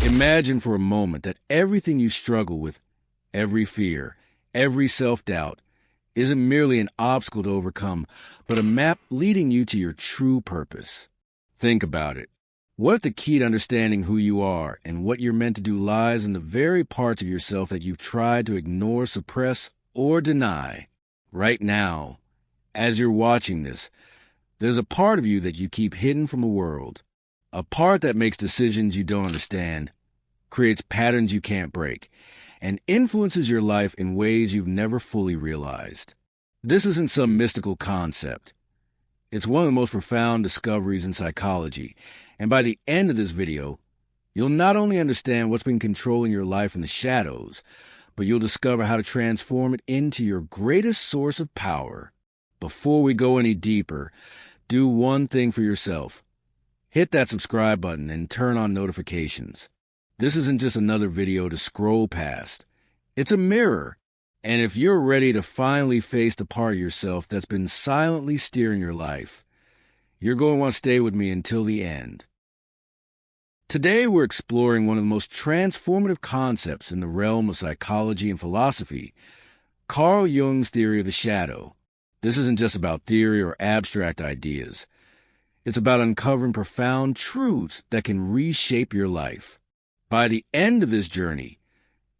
Imagine for a moment that everything you struggle with, every fear, every self-doubt, isn't merely an obstacle to overcome, but a map leading you to your true purpose. Think about it. What if the key to understanding who you are and what you're meant to do lies in the very parts of yourself that you've tried to ignore, suppress, or deny? Right now, as you're watching this, there's a part of you that you keep hidden from the world. A part that makes decisions you don't understand, creates patterns you can't break, and influences your life in ways you've never fully realized. This isn't some mystical concept. It's one of the most profound discoveries in psychology, and by the end of this video, you'll not only understand what's been controlling your life in the shadows, but you'll discover how to transform it into your greatest source of power. Before we go any deeper, do one thing for yourself. Hit that subscribe button and turn on notifications. This isn't just another video to scroll past. It's a mirror. And if you're ready to finally face the part of yourself that's been silently steering your life, you're going to want to stay with me until the end. Today we're exploring one of the most transformative concepts in the realm of psychology and philosophy, Carl Jung's theory of the shadow. This isn't just about theory or abstract ideas. It's about uncovering profound truths that can reshape your life. By the end of this journey,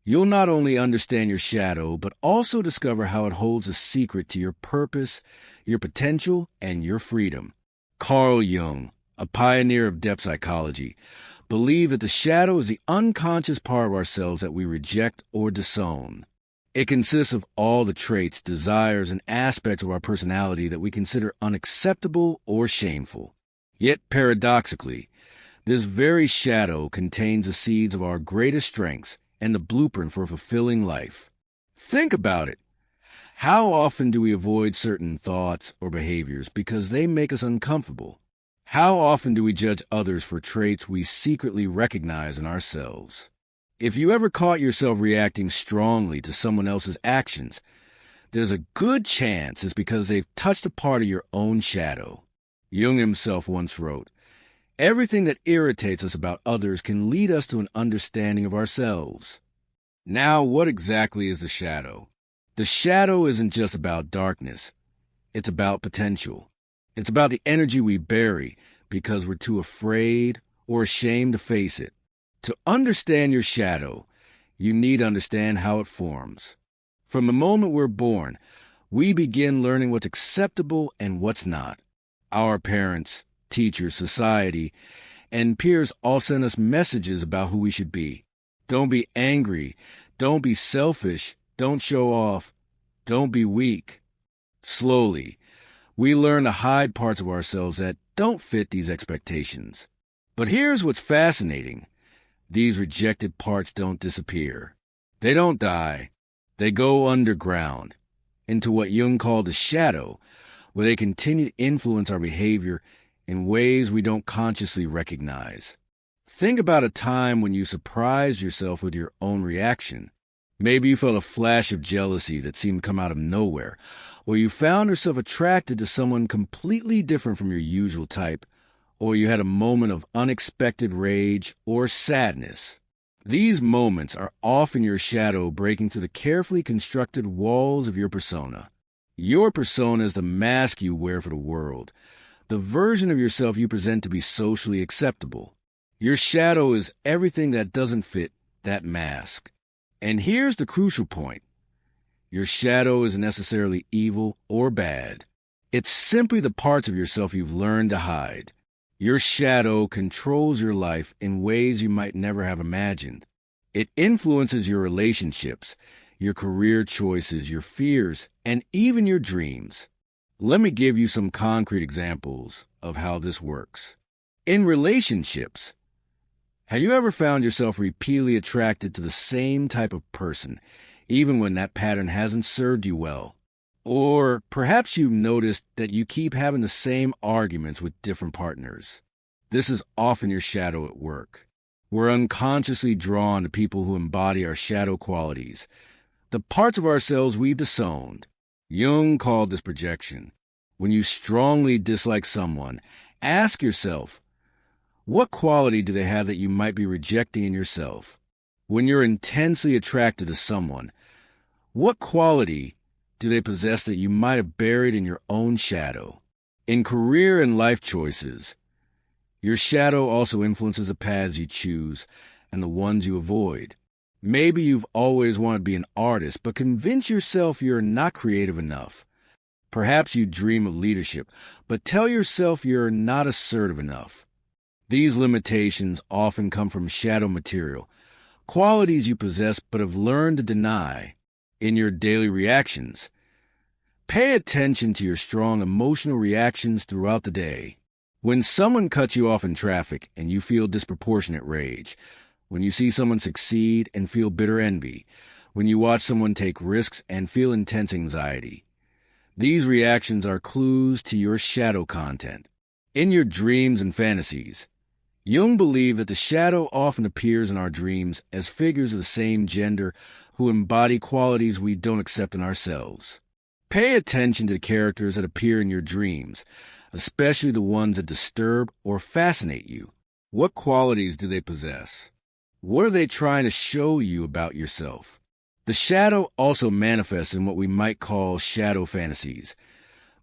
you'll not only understand your shadow, but also discover how it holds a secret to your purpose, your potential, and your freedom. Carl Jung, a pioneer of depth psychology, believed that the shadow is the unconscious part of ourselves that we reject or disown. It consists of all the traits, desires, and aspects of our personality that we consider unacceptable or shameful. Yet, paradoxically, this very shadow contains the seeds of our greatest strengths and the blueprint for a fulfilling life. Think about it. How often do we avoid certain thoughts or behaviors because they make us uncomfortable? How often do we judge others for traits we secretly recognize in ourselves? If you ever caught yourself reacting strongly to someone else's actions, there's a good chance it's because they've touched a part of your own shadow. Jung himself once wrote, "Everything that irritates us about others can lead us to an understanding of ourselves." Now, what exactly is the shadow? The shadow isn't just about darkness. It's about potential. It's about the energy we bury because we're too afraid or ashamed to face it. To understand your shadow, you need to understand how it forms. From the moment we're born, we begin learning what's acceptable and what's not. Our parents, teachers, society, and peers all send us messages about who we should be. Don't be angry. Don't be selfish. Don't show off. Don't be weak. Slowly, we learn to hide parts of ourselves that don't fit these expectations. But here's what's fascinating. These rejected parts don't disappear. They don't die. They go underground, into what Jung called the shadow, where they continue to influence our behavior in ways we don't consciously recognize. Think about a time when you surprised yourself with your own reaction. Maybe you felt a flash of jealousy that seemed to come out of nowhere, or you found yourself attracted to someone completely different from your usual type, or you had a moment of unexpected rage or sadness. These moments are often your shadow breaking through the carefully constructed walls of your persona. Your persona is the mask you wear for the world, the version of yourself you present to be socially acceptable. Your shadow is everything that doesn't fit that mask. And here's the crucial point. Your shadow isn't necessarily evil or bad. It's simply the parts of yourself you've learned to hide. Your shadow controls your life in ways you might never have imagined. It influences your relationships, your career choices, your fears, and even your dreams. Let me give you some concrete examples of how this works. In relationships, have you ever found yourself repeatedly attracted to the same type of person, even when that pattern hasn't served you well? Or perhaps you've noticed that you keep having the same arguments with different partners. This is often your shadow at work. We're unconsciously drawn to people who embody our shadow qualities, the parts of ourselves we've disowned. Jung called this projection. When you strongly dislike someone, ask yourself, What quality do they have that you might be rejecting in yourself? When you're intensely attracted to someone, what quality do they possess that you might have buried in your own shadow? In career and life choices, your shadow also influences the paths you choose and the ones you avoid. Maybe you've always wanted to be an artist, but convince yourself you're not creative enough. Perhaps you dream of leadership, but tell yourself you're not assertive enough. These limitations often come from shadow material, qualities you possess but have learned to deny. In your daily reactions, pay attention to your strong emotional reactions throughout the day. When someone cuts you off in traffic and you feel disproportionate rage, when you see someone succeed and feel bitter envy, when you watch someone take risks and feel intense anxiety, these reactions are clues to your shadow content. In your dreams and fantasies, Jung believed that the shadow often appears in our dreams as figures of the same gender who embody qualities we don't accept in ourselves. Pay attention to the characters that appear in your dreams, especially the ones that disturb or fascinate you. What qualities do they possess? What are they trying to show you about yourself? The shadow also manifests in what we might call shadow fantasies,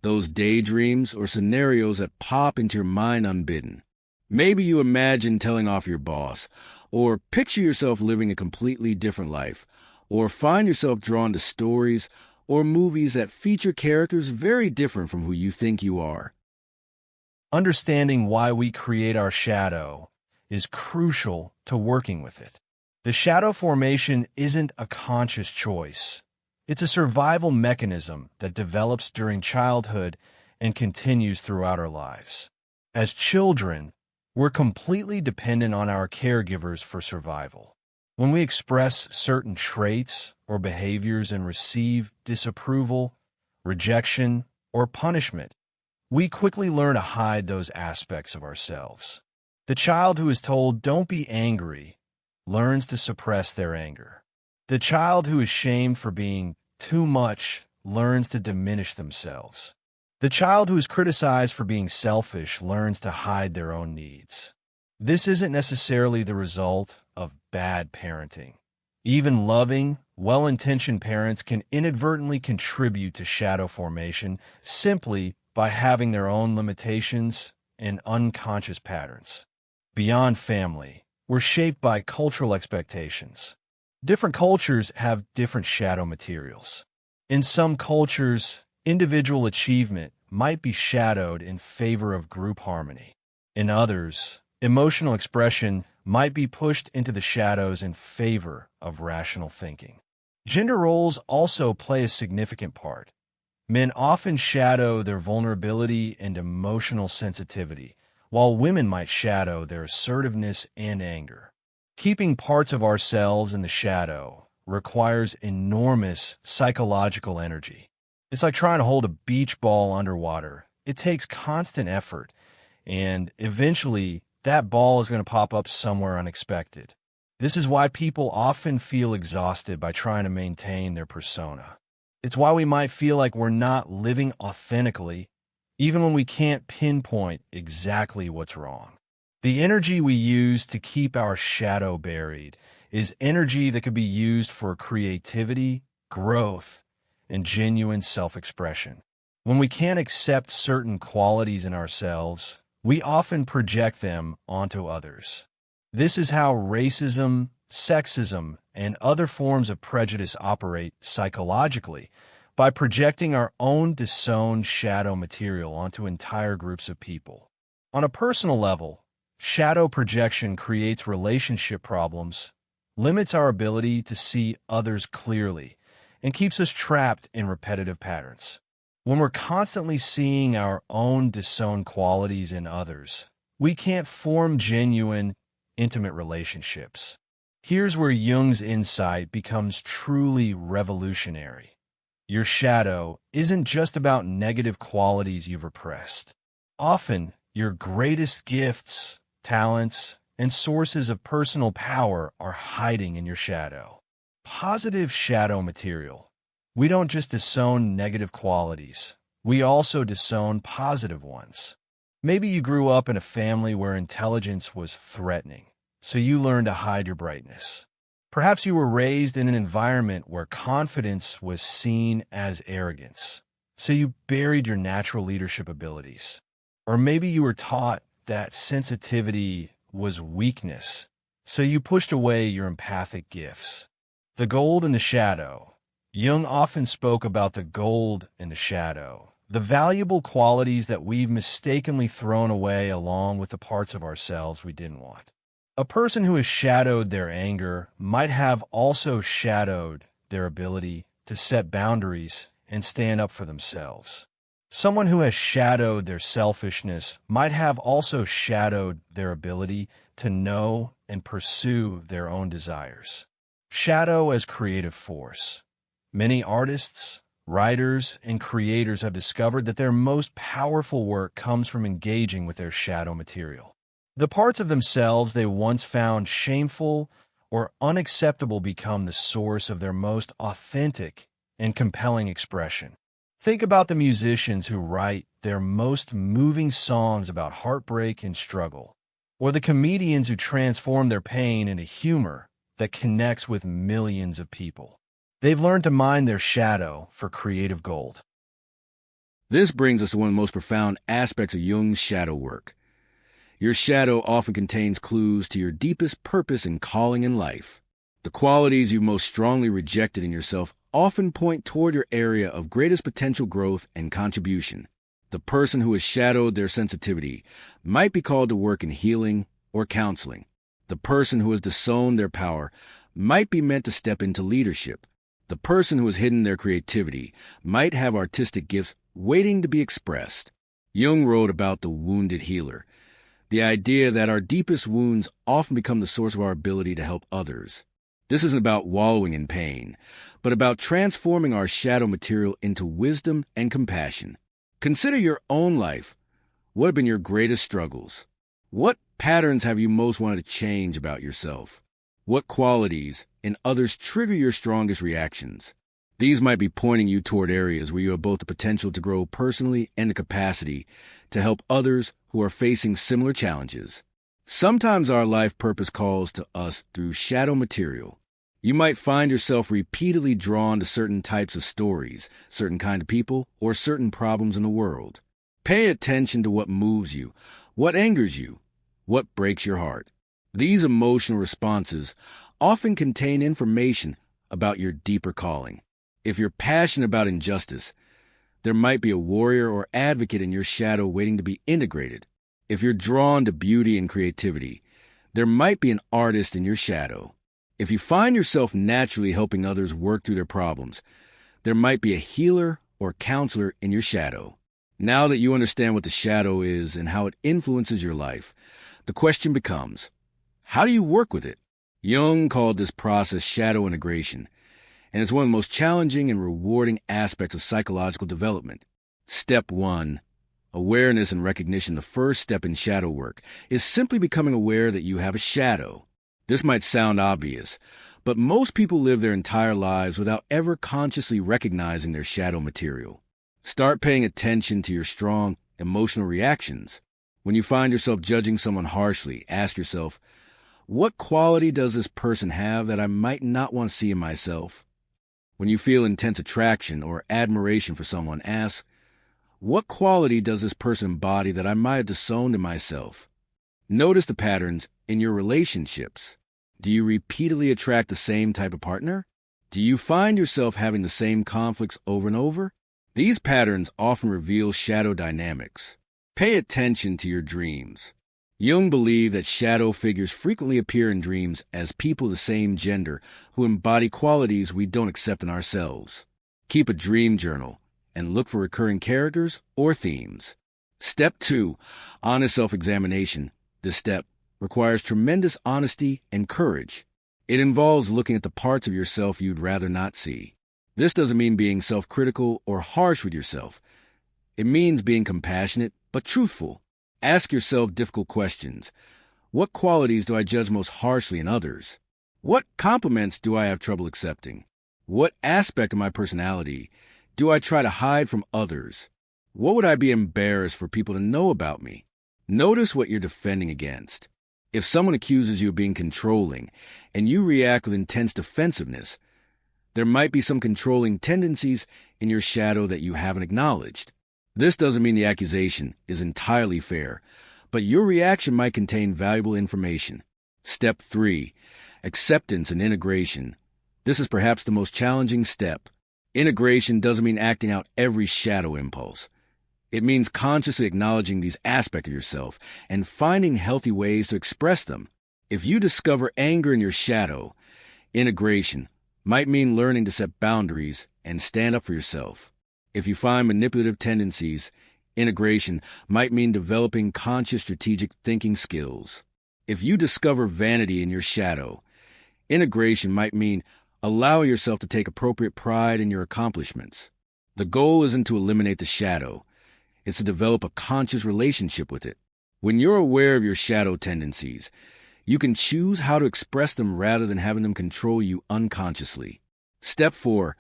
those daydreams or scenarios that pop into your mind unbidden. Maybe you imagine telling off your boss, or picture yourself living a completely different life, or find yourself drawn to stories or movies that feature characters very different from who you think you are. Understanding why we create our shadow is crucial to working with it. The shadow formation isn't a conscious choice. It's a survival mechanism that develops during childhood and continues throughout our lives. As children, we're completely dependent on our caregivers for survival. When we express certain traits or behaviors and receive disapproval, rejection, or punishment, we quickly learn to hide those aspects of ourselves. The child who is told, "Don't be angry," learns to suppress their anger. The child who is shamed for being too much learns to diminish themselves. The child who is criticized for being selfish learns to hide their own needs. This isn't necessarily the result of bad parenting. Even loving, well-intentioned parents can inadvertently contribute to shadow formation simply by having their own limitations and unconscious patterns. Beyond family, we're shaped by cultural expectations. Different cultures have different shadow materials. In some cultures, individual achievement might be shadowed in favor of group harmony. In others, emotional expression might be pushed into the shadows in favor of rational thinking. Gender roles also play a significant part. Men often shadow their vulnerability and emotional sensitivity, while women might shadow their assertiveness and anger. Keeping parts of ourselves in the shadow requires enormous psychological energy. It's like trying to hold a beach ball underwater. It takes constant effort, and eventually that ball is going to pop up somewhere unexpected. This is why people often feel exhausted by trying to maintain their persona. It's why we might feel like we're not living authentically, even when we can't pinpoint exactly what's wrong. The energy we use to keep our shadow buried is energy that could be used for creativity, growth, and genuine self-expression. When we can't accept certain qualities in ourselves, we often project them onto others. This is how racism, sexism, and other forms of prejudice operate psychologically, by projecting our own disowned shadow material onto entire groups of people. On a personal level, shadow projection creates relationship problems, limits our ability to see others clearly, and keeps us trapped in repetitive patterns. When we're constantly seeing our own disowned qualities in others, we can't form genuine, intimate relationships. Here's where Jung's insight becomes truly revolutionary. Your shadow isn't just about negative qualities you've repressed. Often, your greatest gifts, talents, and sources of personal power are hiding in your shadow. Positive shadow material. We don't just disown negative qualities. We also disown positive ones. Maybe you grew up in a family where intelligence was threatening, so you learned to hide your brightness. Perhaps you were raised in an environment where confidence was seen as arrogance, so you buried your natural leadership abilities. Or maybe you were taught that sensitivity was weakness, so you pushed away your empathic gifts. The gold in the shadow. Jung often spoke about the gold in the shadow, the valuable qualities that we've mistakenly thrown away along with the parts of ourselves we didn't want. A person who has shadowed their anger might have also shadowed their ability to set boundaries and stand up for themselves. Someone who has shadowed their selfishness might have also shadowed their ability to know and pursue their own desires. Shadow as creative force. Many artists, writers, and creators have discovered that their most powerful work comes from engaging with their shadow material. The parts of themselves they once found shameful or unacceptable become the source of their most authentic and compelling expression. Think about the musicians who write their most moving songs about heartbreak and struggle, or the comedians who transform their pain into humor that connects with millions of people. They've learned to mine their shadow for creative gold. This brings us to one of the most profound aspects of Jung's shadow work. Your shadow often contains clues to your deepest purpose and calling in life. The qualities you most strongly rejected in yourself often point toward your area of greatest potential growth and contribution. The person who has shadowed their sensitivity might be called to work in healing or counseling. The person who has disowned their power might be meant to step into leadership. The person who has hidden their creativity might have artistic gifts waiting to be expressed. Jung wrote about the wounded healer, the idea that our deepest wounds often become the source of our ability to help others. This isn't about wallowing in pain, but about transforming our shadow material into wisdom and compassion. Consider your own life. What have been your greatest struggles? What patterns have you most wanted to change about yourself? What qualities in others trigger your strongest reactions? These might be pointing you toward areas where you have both the potential to grow personally and the capacity to help others who are facing similar challenges. Sometimes our life purpose calls to us through shadow material. You might find yourself repeatedly drawn to certain types of stories, certain kind of people, or certain problems in the world. Pay attention to what moves you, what angers you, what breaks your heart. These emotional responses often contain information about your deeper calling. If you're passionate about injustice, there might be a warrior or advocate in your shadow waiting to be integrated. If you're drawn to beauty and creativity, there might be an artist in your shadow. If you find yourself naturally helping others work through their problems, there might be a healer or counselor in your shadow. Now that you understand what the shadow is and how it influences your life, the question becomes, how do you work with it? Jung called this process shadow integration, and it's one of the most challenging and rewarding aspects of psychological development. Step 1. Awareness and recognition. The first step in shadow work is simply becoming aware that you have a shadow. This might sound obvious, but most people live their entire lives without ever consciously recognizing their shadow material. Start paying attention to your strong emotional reactions. When you find yourself judging someone harshly, ask yourself, what quality does this person have that I might not want to see in myself? When you feel intense attraction or admiration for someone, ask, what quality does this person embody that I might have disowned in myself? Notice the patterns in your relationships. Do you repeatedly attract the same type of partner? Do you find yourself having the same conflicts over and over? These patterns often reveal shadow dynamics. Pay attention to your dreams. Jung believed that shadow figures frequently appear in dreams as people of the same gender who embody qualities we don't accept in ourselves. Keep a dream journal and look for recurring characters or themes. Step 2. Honest self-examination. This step requires tremendous honesty and courage. It involves looking at the parts of yourself you'd rather not see. This doesn't mean being self-critical or harsh with yourself. It means being compassionate but truthful. Ask yourself difficult questions. What qualities do I judge most harshly in others? What compliments do I have trouble accepting? What aspect of my personality do I try to hide from others? What would I be embarrassed for people to know about me? Notice what you're defending against. If someone accuses you of being controlling and you react with intense defensiveness, there might be some controlling tendencies in your shadow that you haven't acknowledged. This doesn't mean the accusation is entirely fair, but your reaction might contain valuable information. Step 3. Acceptance and integration. This is perhaps the most challenging step. Integration doesn't mean acting out every shadow impulse. It means consciously acknowledging these aspects of yourself and finding healthy ways to express them. If you discover anger in your shadow, integration might mean learning to set boundaries and stand up for yourself. If you find manipulative tendencies, integration might mean developing conscious strategic thinking skills. If you discover vanity in your shadow, integration might mean allowing yourself to take appropriate pride in your accomplishments. The goal isn't to eliminate the shadow. It's to develop a conscious relationship with it. When you're aware of your shadow tendencies, you can choose how to express them rather than having them control you unconsciously. Step 4.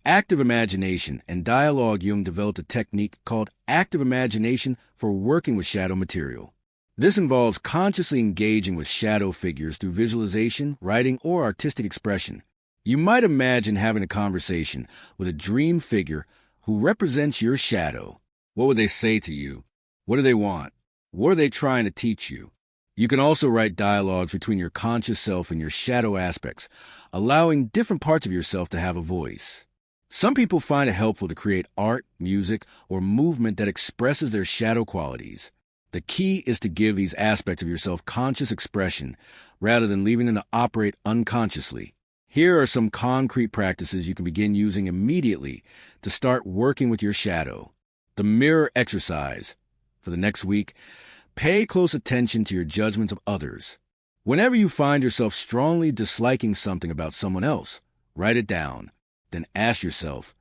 Active imagination and dialogue. Jung developed a technique called active imagination for working with shadow material. This involves consciously engaging with shadow figures through visualization, writing, or artistic expression. You might imagine having a conversation with a dream figure who represents your shadow. What would they say to you? What do they want? What are they trying to teach you? You can also write dialogues between your conscious self and your shadow aspects, allowing different parts of yourself to have a voice. Some people find it helpful to create art, music, or movement that expresses their shadow qualities. The key is to give these aspects of yourself conscious expression rather than leaving them to operate unconsciously. Here are some concrete practices you can begin using immediately to start working with your shadow. The mirror exercise. For the next week, pay close attention to your judgments of others. Whenever you find yourself strongly disliking something about someone else, write it down. Then ask yourself,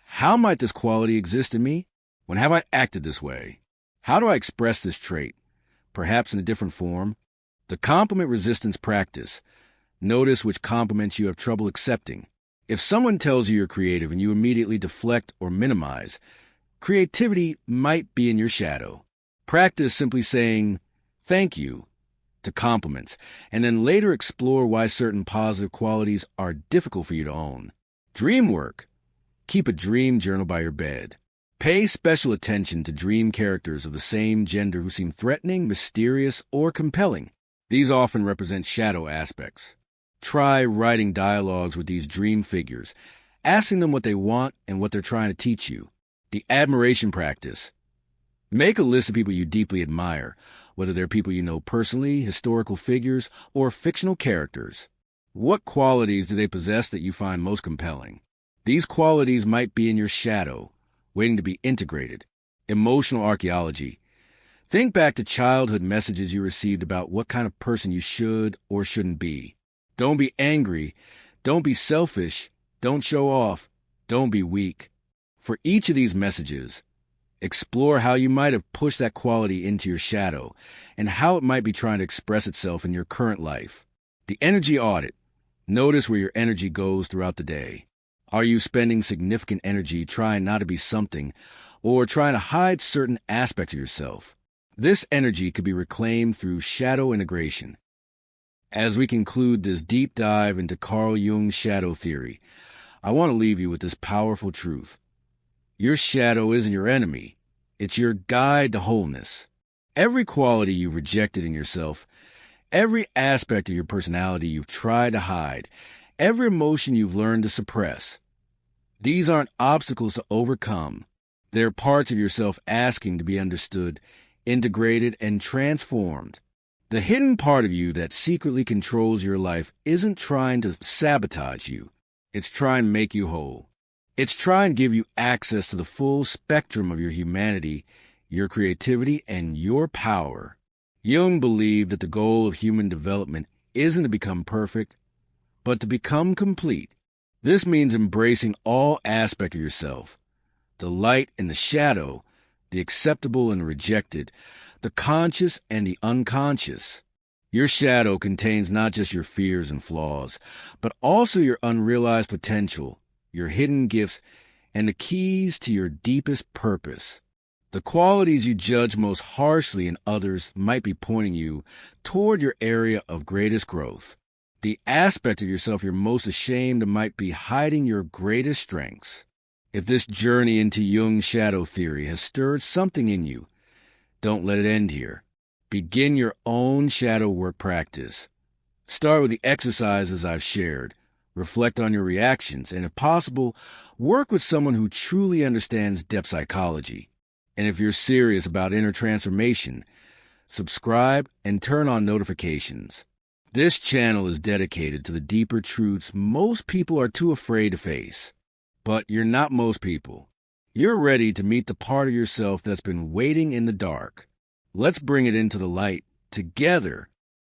how might this quality exist in me? When have I acted this way? How do I express this trait? Perhaps in a different form? The compliment resistance practice. Notice which compliments you have trouble accepting. If someone tells you you're creative and you immediately deflect or minimize, creativity might be in your shadow. Practice simply saying, thank you, to compliments, and then later explore why certain positive qualities are difficult for you to own. Dream work. Keep a dream journal by your bed. Pay special attention to dream characters of the same gender who seem threatening, mysterious, or compelling. These often represent shadow aspects. Try writing dialogues with these dream figures, asking them what they want and what they're trying to teach you. The admiration practice. Make a list of people you deeply admire, whether they're people you know personally, historical figures, or fictional characters. What qualities do they possess that you find most compelling? These qualities might be in your shadow, waiting to be integrated. Emotional archaeology. Think back to childhood messages you received about what kind of person you should or shouldn't be. Don't be angry. Don't be selfish. Don't show off. Don't be weak. For each of these messages, explore how you might have pushed that quality into your shadow and how it might be trying to express itself in your current life. The energy audit. Notice where your energy goes throughout the day. Are you spending significant energy trying not to be something or trying to hide certain aspects of yourself? This energy could be reclaimed through shadow integration. As we conclude this deep dive into Carl Jung's shadow theory, I want to leave you with this powerful truth. Your shadow isn't your enemy. It's your guide to wholeness. Every quality you've rejected in yourself, every aspect of your personality you've tried to hide, every emotion you've learned to suppress, these aren't obstacles to overcome. They're parts of yourself asking to be understood, integrated, and transformed. The hidden part of you that secretly controls your life isn't trying to sabotage you. It's trying to make you whole. It's trying to give you access to the full spectrum of your humanity, your creativity, and your power. Jung believed that the goal of human development isn't to become perfect, but to become complete. This means embracing all aspects of yourself, the light and the shadow, the acceptable and the rejected, the conscious and the unconscious. Your shadow contains not just your fears and flaws, but also your unrealized potential, your hidden gifts, and the keys to your deepest purpose. The qualities you judge most harshly in others might be pointing you toward your area of greatest growth. The aspect of yourself you're most ashamed of might be hiding your greatest strengths. If this journey into Jung's shadow theory has stirred something in you, don't let it end here. Begin your own shadow work practice. Start with the exercises I've shared. Reflect on your reactions, and if possible, work with someone who truly understands depth psychology. And if you're serious about inner transformation, subscribe and turn on notifications. This channel is dedicated to the deeper truths most people are too afraid to face. But you're not most people. You're ready to meet the part of yourself that's been waiting in the dark. Let's bring it into the light together